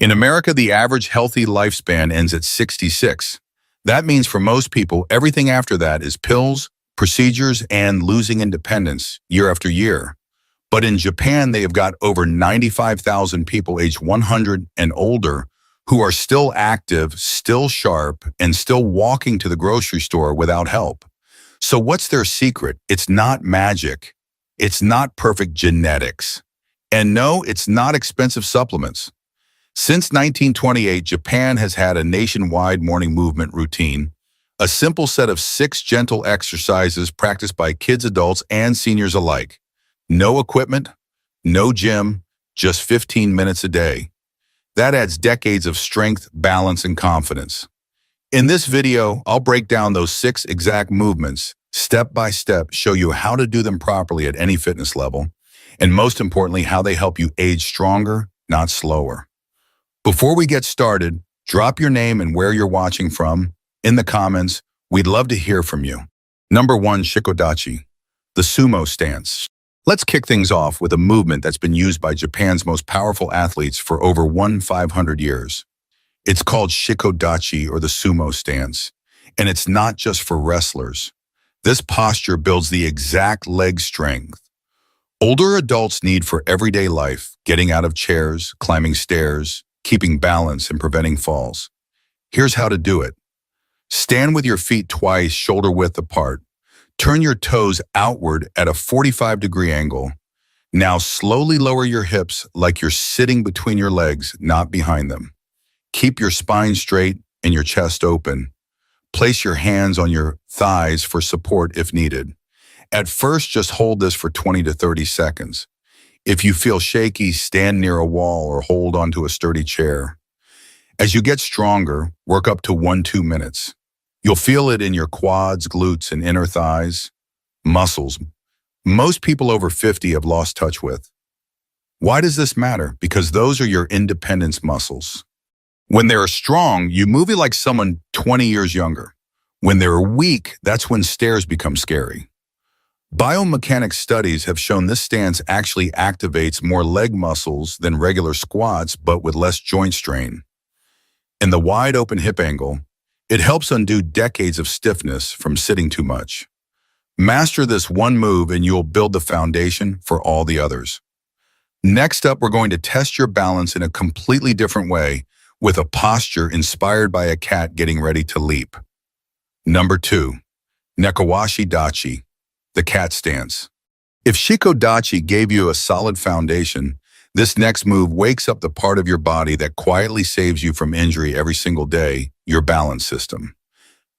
In America, the average healthy lifespan ends at 66. That means for most people, everything after that is pills, procedures, and losing independence year after year. But in Japan, they have got over 95,000 people aged 100 and older who are still active, still sharp, and still walking to the grocery store without help. So what's their secret? It's not magic. It's not perfect genetics. And no, it's not expensive supplements. Since 1928, Japan has had a nationwide morning movement routine, a simple set of 6 gentle exercises practiced by kids, adults, and seniors alike. No equipment, no gym, just 15 minutes a day. That adds decades of strength, balance, and confidence. In this video, I'll break down those 6 exact movements, step by step, show you how to do them properly at any fitness level, and most importantly, how they help you age stronger, not slower. Before we get started, drop your name and where you're watching from in the comments. We'd love to hear from you. Number 1, Shikodachi, the sumo stance. Let's kick things off with a movement that's been used by Japan's most powerful athletes for over 1,500 years. It's called Shikodachi, or the sumo stance, and it's not just for wrestlers. This posture builds the exact leg strength older adults need for everyday life, getting out of chairs, climbing stairs, keeping balance, and preventing falls. Here's how to do it. Stand with your feet twice, shoulder width apart. Turn your toes outward at a 45-degree angle. Now slowly lower your hips like you're sitting between your legs, not behind them. Keep your spine straight and your chest open. Place your hands on your thighs for support if needed. At first, just hold this for 20 to 30 seconds. If you feel shaky, stand near a wall or hold onto a sturdy chair. As you get stronger, work up to 1-2 minutes. You'll feel it in your quads, glutes, and inner thighs, muscles most people over 50 have lost touch with. Why does this matter? Because those are your independence muscles. When they're strong, you move like someone 20 years younger. When they're weak, that's when stairs become scary. Biomechanics studies have shown this stance actually activates more leg muscles than regular squats, but with less joint strain. In the wide open hip angle, it helps undo decades of stiffness from sitting too much. Master this one move and you'll build the foundation for all the others. Next up, we're going to test your balance in a completely different way with a posture inspired by a cat getting ready to leap. Number 2, Nekowashi Dachi, the cat stance. If Shikodachi gave you a solid foundation, this next move wakes up the part of your body that quietly saves you from injury every single day, your balance system.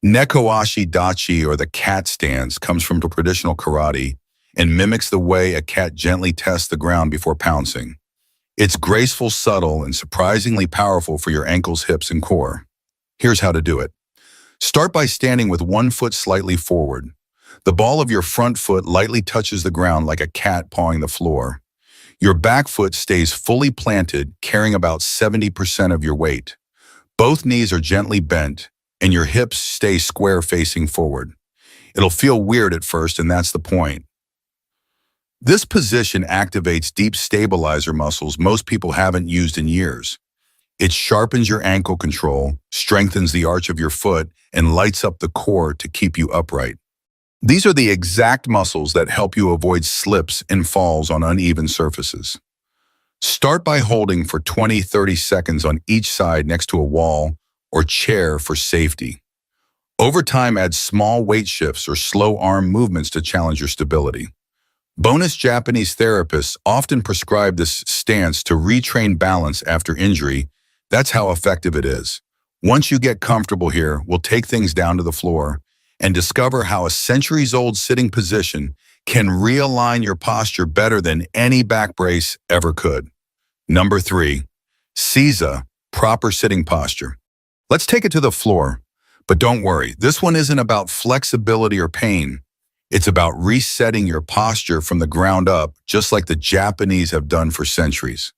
Nekowashi Dachi, or the cat stance, comes from traditional karate and mimics the way a cat gently tests the ground before pouncing. It's graceful, subtle, and surprisingly powerful for your ankles, hips, and core. Here's how to do it. Start by standing with one foot slightly forward. The ball of your front foot lightly touches the ground like a cat pawing the floor. Your back foot stays fully planted, carrying about 70% of your weight. Both knees are gently bent, and your hips stay square facing forward. It'll feel weird at first, and that's the point. This position activates deep stabilizer muscles most people haven't used in years. It sharpens your ankle control, strengthens the arch of your foot, and lights up the core to keep you upright. These are the exact muscles that help you avoid slips and falls on uneven surfaces. Start by holding for 20-30 seconds on each side next to a wall or chair for safety. Over time, add small weight shifts or slow arm movements to challenge your stability. Bonus: Japanese therapists often prescribe this stance to retrain balance after injury. That's how effective it is. Once you get comfortable here, we'll take things down to the floor and discover how a centuries-old sitting position can realign your posture better than any back brace ever could. Number 3, Seiza, proper sitting posture. Let's take it to the floor, but don't worry, this one isn't about flexibility or pain. It's about resetting your posture from the ground up, just like the Japanese have done for centuries.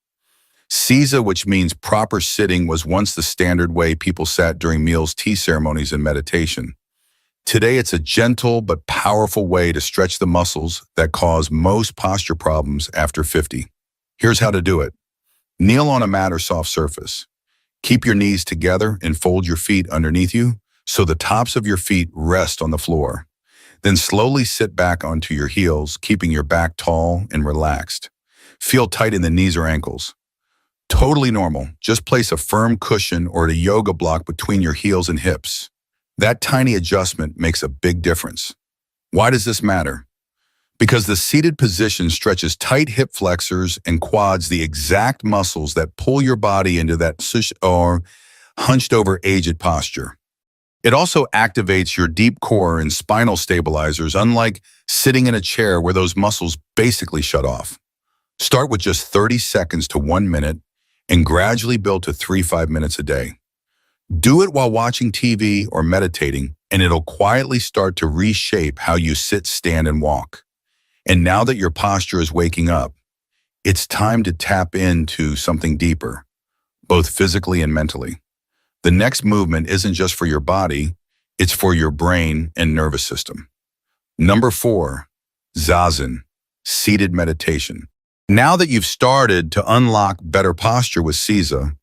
Seiza, which means proper sitting, was once the standard way people sat during meals, tea ceremonies, and meditation. Today, it's a gentle but powerful way to stretch the muscles that cause most posture problems after 50. Here's how to do it. Kneel on a mat or soft surface. Keep your knees together and fold your feet underneath you so the tops of your feet rest on the floor. Then slowly sit back onto your heels, keeping your back tall and relaxed. Feel tight in the knees or ankles. Totally normal. Just place a firm cushion or a yoga block between your heels and hips. That tiny adjustment makes a big difference. Why does this matter? Because the seated position stretches tight hip flexors and quads, the exact muscles that pull your body into that or hunched over aged posture. It also activates your deep core and spinal stabilizers, unlike sitting in a chair where those muscles basically shut off. Start with just 30 seconds to 1 minute and gradually build to 3-5 minutes a day. Do it while watching TV or meditating, and it'll quietly start to reshape how you sit, stand, and walk. And now that your posture is waking up, it's time to tap into something deeper, both physically and mentally. The next movement isn't just for your body, it's for your brain and nervous system. Number 4, Zazen, seated meditation. Now that you've started to unlock better posture with Seiza,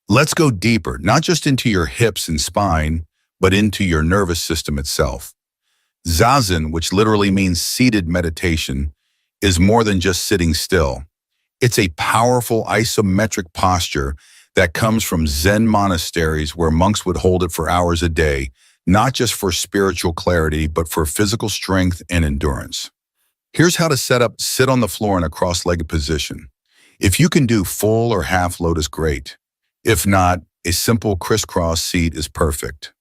let's go deeper, not just into your hips and spine, but into your nervous system itself. Zazen, which literally means seated meditation, is more than just sitting still. It's a powerful isometric posture that comes from Zen monasteries where monks would hold it for hours a day, not just for spiritual clarity, but for physical strength and endurance. Here's how to set up: sit on the floor in a cross-legged position. If you can do full or half lotus, great. If not, a simple crisscross seat is perfect.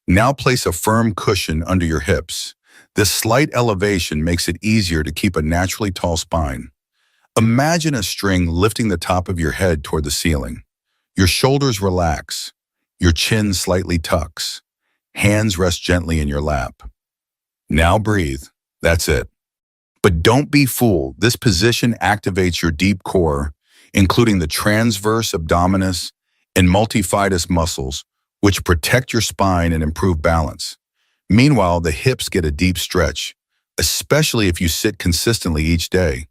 Now place a firm cushion under your hips. This slight elevation makes it easier to keep a naturally tall spine. Imagine a string lifting the top of your head toward the ceiling. Your shoulders relax. Your chin slightly tucks. Hands rest gently in your lap. Now breathe. That's it. But don't be fooled. This position activates your deep core, including the transverse abdominis and multifidus muscles, which protect your spine and improve balance. Meanwhile, the hips get a deep stretch, especially if you sit consistently each day.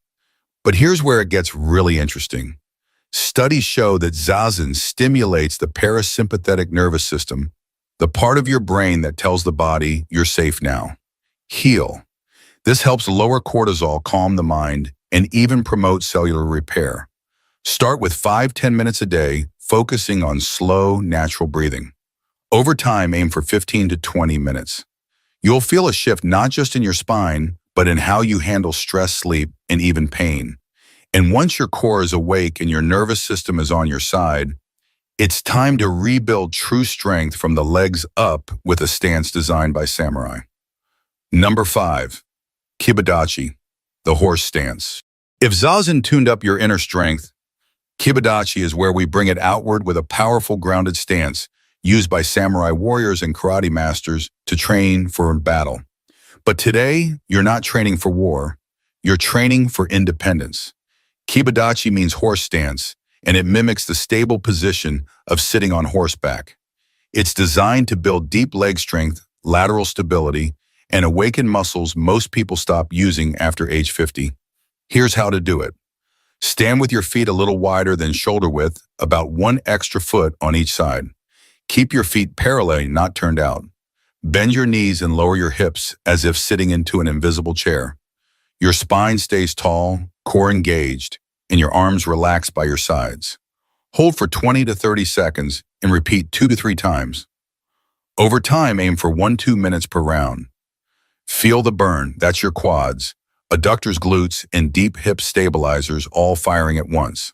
But here's where it gets really interesting. Studies show that Zazen stimulates the parasympathetic nervous system, the part of your brain that tells the body you're safe now. Heal. This helps lower cortisol, calm the mind, and even promote cellular repair. Start with 5-10 minutes a day, focusing on slow, natural breathing. Over time, aim for 15 to 20 minutes. You'll feel a shift not just in your spine, but in how you handle stress, sleep, and even pain. And once your core is awake and your nervous system is on your side, it's time to rebuild true strength from the legs up with a stance designed by samurai. Number 5, Kibadachi, the horse stance. If Zazen tuned up your inner strength, Kibadachi is where we bring it outward with a powerful grounded stance used by samurai warriors and karate masters to train for battle. But today, you're not training for war, you're training for independence. Kibadachi means horse stance, and it mimics the stable position of sitting on horseback. It's designed to build deep leg strength, lateral stability, and awaken muscles most people stop using after age 50. Here's how to do it. Stand with your feet a little wider than shoulder width, about 1 extra foot on each side. Keep your feet parallel, not turned out. Bend your knees and lower your hips as if sitting into an invisible chair. Your spine stays tall, core engaged, and your arms relaxed by your sides. Hold for 20 to 30 seconds and repeat 2 to 3 times. Over time, aim for 1-2 minutes per round. Feel the burn, that's your quads, adductors, glutes, and deep hip stabilizers all firing at once.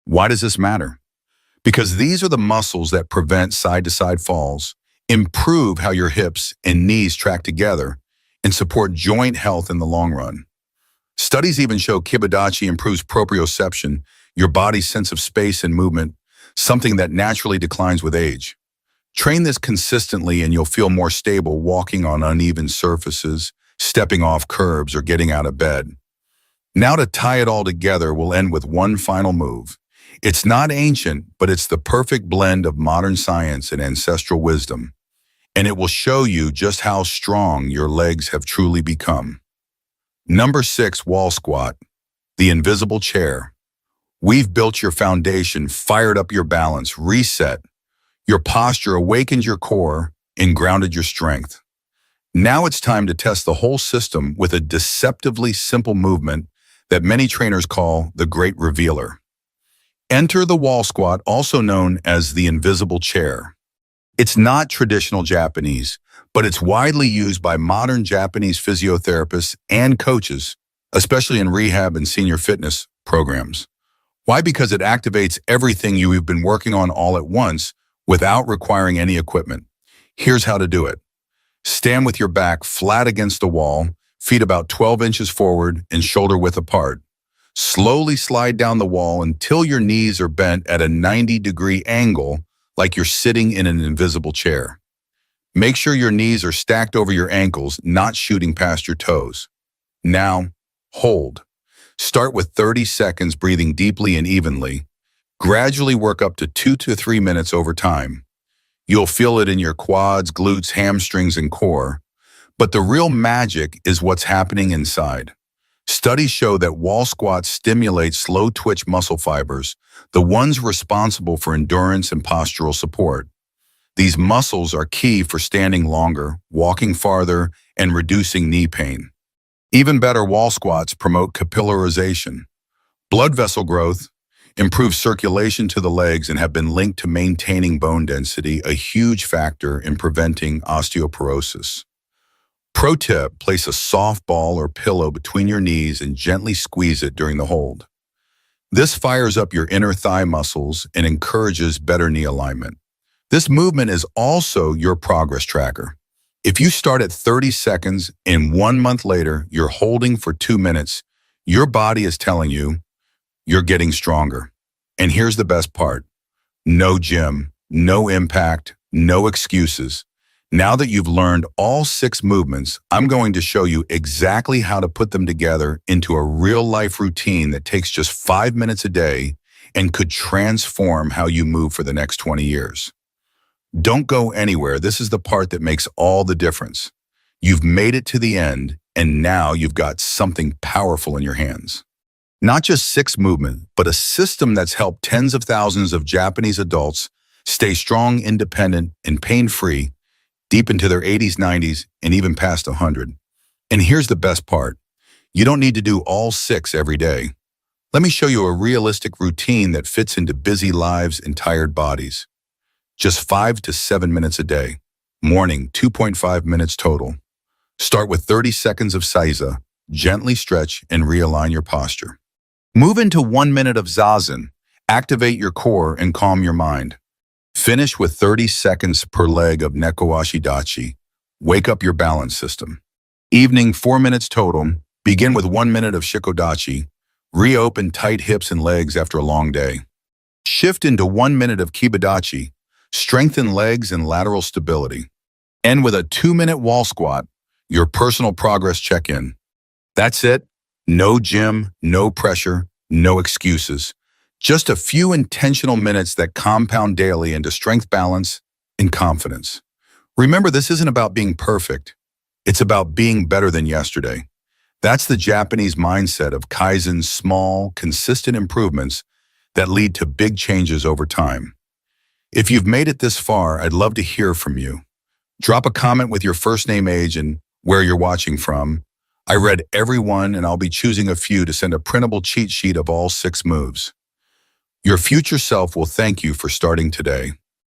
Why does this matter? Because these are the muscles that prevent side-to-side falls, improve how your hips and knees track together, and support joint health in the long run. Studies even show Kibadachi improves proprioception, your body's sense of space and movement, something that naturally declines with age. Train this consistently and you'll feel more stable walking on uneven surfaces, stepping off curbs, or getting out of bed. Now to tie it all together, we'll end with one final move. It's not ancient, but it's the perfect blend of modern science and ancestral wisdom. And it will show you just how strong your legs have truly become. Number 6, wall squat, the invisible chair. We've built your foundation, fired up your balance, reset your posture, awakened your core, and grounded your strength. Now it's time to test the whole system with a deceptively simple movement that many trainers call the Great Revealer. Enter the wall squat, also known as the invisible chair. It's not traditional Japanese, but it's widely used by modern Japanese physiotherapists and coaches, especially in rehab and senior fitness programs. Why? Because it activates everything you've been working on all at once without requiring any equipment. Here's how to do it. Stand with your back flat against the wall, feet about 12 inches forward and shoulder width apart. Slowly slide down the wall until your knees are bent at a 90-degree angle, like you're sitting in an invisible chair. Make sure your knees are stacked over your ankles, not shooting past your toes. Now, hold. Start with 30 seconds, breathing deeply and evenly. Gradually work up to 2 to 3 minutes over time. You'll feel it in your quads, glutes, hamstrings, and core. But the real magic is what's happening inside. Studies show that wall squats stimulate slow twitch muscle fibers, the ones responsible for endurance and postural support. These muscles are key for standing longer, walking farther, and reducing knee pain. Even better, wall squats promote capillarization, blood vessel growth, improve circulation to the legs, and have been linked to maintaining bone density, a huge factor in preventing osteoporosis. Pro tip, place a soft ball or pillow between your knees and gently squeeze it during the hold. This fires up your inner thigh muscles and encourages better knee alignment. This movement is also your progress tracker. If you start at 30 seconds and 1 month later you're holding for 2 minutes, your body is telling you you're getting stronger. And here's the best part. No gym, no impact, no excuses. Now that you've learned all 6 movements, I'm going to show you exactly how to put them together into a real-life routine that takes just 5 minutes a day and could transform how you move for the next 20 years. Don't go anywhere. This is the part that makes all the difference. You've made it to the end, and now you've got something powerful in your hands. Not just 6 movements, but a system that's helped tens of thousands of Japanese adults stay strong, independent, and pain-free deep into their 80s, 90s, and even past 100. And here's the best part. You don't need to do all 6 every day. Let me show you a realistic routine that fits into busy lives and tired bodies. Just 5 to 7 minutes a day. Morning, 2.5 minutes total. Start with 30 seconds of seiza. Gently stretch and realign your posture. Move into 1 minute of zazen. Activate your core and calm your mind. Finish with 30 seconds per leg of nekoashi dachi. Wake up your balance system. Evening, 4 minutes total. Begin with 1 minute of shikodachi. Reopen tight hips and legs after a long day. Shift into 1 minute of kibadachi. Strengthen legs and lateral stability. End with a 2-minute wall squat, your personal progress check-in. That's it. No gym, no pressure, no excuses. Just a few intentional minutes that compound daily into strength, balance, and confidence. Remember, this isn't about being perfect. It's about being better than yesterday. That's the Japanese mindset of Kaizen, small, consistent improvements that lead to big changes over time. If you've made it this far, I'd love to hear from you. Drop a comment with your first name, age, and where you're watching from. I read every one, and I'll be choosing a few to send a printable cheat sheet of all 6 moves. Your future self will thank you for starting today.